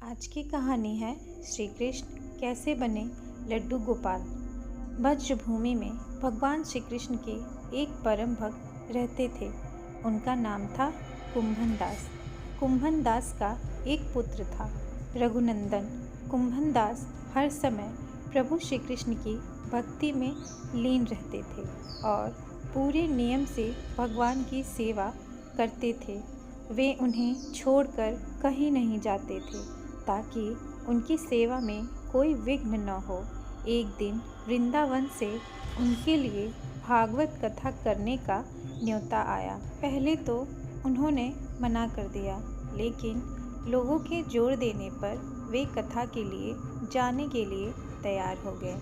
आज की कहानी है श्री कृष्ण कैसे बने लड्डू गोपाल। ब्रजभूमि में भगवान श्री कृष्ण के एक परम भक्त रहते थे। उनका नाम था कुंभन दास। कुंभन दास का एक पुत्र था रघुनंदन। कुंभन दास हर समय प्रभु श्री कृष्ण की भक्ति में लीन रहते थे और पूरे नियम से भगवान की सेवा करते थे। वे उन्हें छोड़कर कहीं नहीं जाते थे ताकि उनकी सेवा में कोई विघ्न न हो। एक दिन वृंदावन से उनके लिए भागवत कथा करने का न्योता आया। पहले तो उन्होंने मना कर दिया, लेकिन लोगों के जोर देने पर वे कथा के लिए जाने के लिए तैयार हो गए।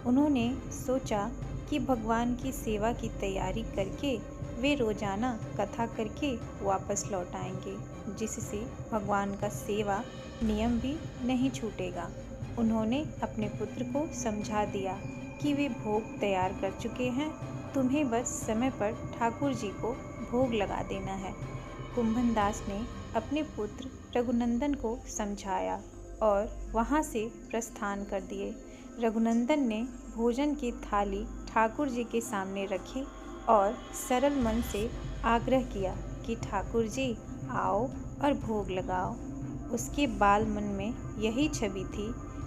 उन्होंने सोचा कि भगवान की सेवा की तैयारी करके वे रोजाना कथा करके वापस लौट आएंगे, जिससे भगवान का सेवा नियम भी नहीं छूटेगा। उन्होंने अपने पुत्र को समझा दिया कि वे भोग तैयार कर चुके हैं, तुम्हें बस समय पर ठाकुर जी को भोग लगा देना है। कुंभन दास ने अपने पुत्र रघुनंदन को समझाया और वहां से प्रस्थान कर दिए। रघुनंदन ने भोजन की थाली ठाकुर जी के सामने रखी और सरल मन से आग्रह किया कि ठाकुर जी आओ और भोग लगाओ। उसके बाल मन में यही छवि थी,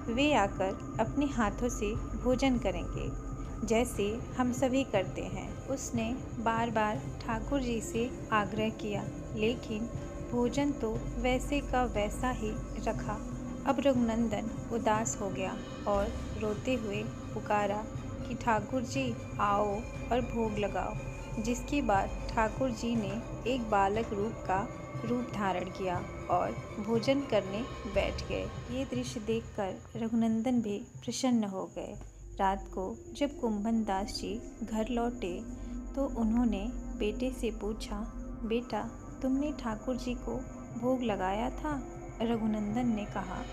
वे आकर अपने हाथों से भोजन करेंगे जैसे हम सभी करते हैं। उसने बार बार ठाकुर जी से आग्रह किया, लेकिन भोजन तो वैसे का वैसा ही रखा। अब रघुनंदन उदास हो गया और रोते हुए पुकारा कि ठाकुर जी आओ और भोग लगाओ। जिसके बाद ठाकुर जी ने एक बालक का रूप धारण किया और भोजन करने बैठ गए। ये दृश्य देखकर रघुनंदन भी प्रसन्न हो गए। रात को जब कुंभन दास जी घर लौटे तो उन्होंने बेटे से पूछा, बेटा तुमने ठाकुर जी को भोग लगाया था? रघुनंदन ने कहा,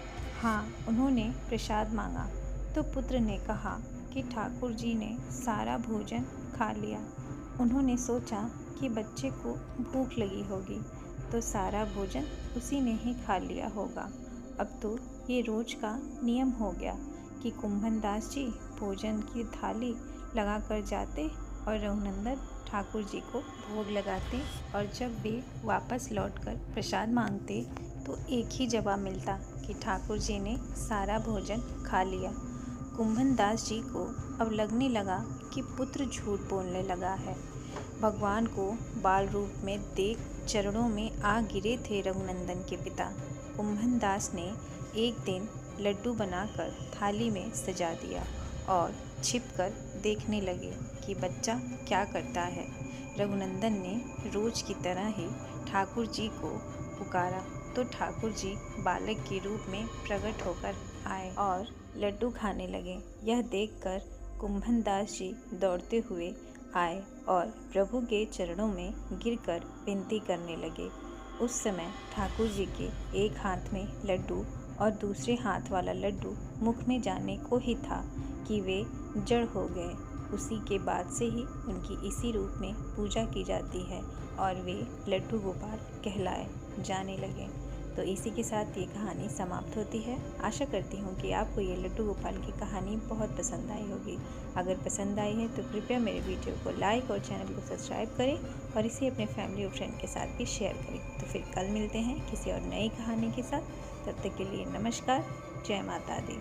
हाँ, उन्होंने प्रसाद मांगा। तो पुत्र ने कहा कि ठाकुर जी ने सारा भोजन खा लिया। उन्होंने सोचा कि बच्चे को भूख लगी होगी तो सारा भोजन उसी ने ही खा लिया होगा। अब तो ये रोज का नियम हो गया कि कुंभन दास जी भोजन की थाली लगा कर जाते और रघुनंदन ठाकुर जी को भोग लगाते, और जब वे वापस लौटकर प्रसाद मांगते तो एक ही जवाब मिलता कि ठाकुर जी ने सारा भोजन खा लिया। कुंभन दास जी को अब लगने लगा कि पुत्र झूठ बोलने लगा है। भगवान को बाल रूप में देख चरणों में आ गिरे थे रघुनंदन के पिता। कुंभन दास ने एक दिन लड्डू बनाकर थाली में सजा दिया और छिपकर देखने लगे कि बच्चा क्या करता है। रघुनंदन ने रोज की तरह ही ठाकुर जी को पुकारा तो ठाकुर जी बालक के रूप में प्रकट होकर आए और लड्डू खाने लगे। यह देखकर कुंभन दास जी दौड़ते हुए आए और प्रभु के चरणों में गिरकर विनती करने लगे। उस समय ठाकुर जी के एक हाथ में लड्डू और दूसरे हाथ वाला लड्डू मुख में जाने को ही था कि वे जड़ हो गए। उसी के बाद से ही उनकी इसी रूप में पूजा की जाती है और वे लड्डू गोपाल कहलाए जाने लगे। तो इसी के साथ ये कहानी समाप्त होती है। आशा करती हूँ कि आपको ये लड्डू गोपाल की कहानी बहुत पसंद आई होगी। अगर पसंद आई है तो कृपया मेरे वीडियो को लाइक और चैनल को सब्सक्राइब करें और इसे अपने फैमिली और फ्रेंड के साथ भी शेयर करें। तो फिर कल मिलते हैं किसी और नई कहानी के साथ। तब तक के लिए नमस्कार। जय माता दी।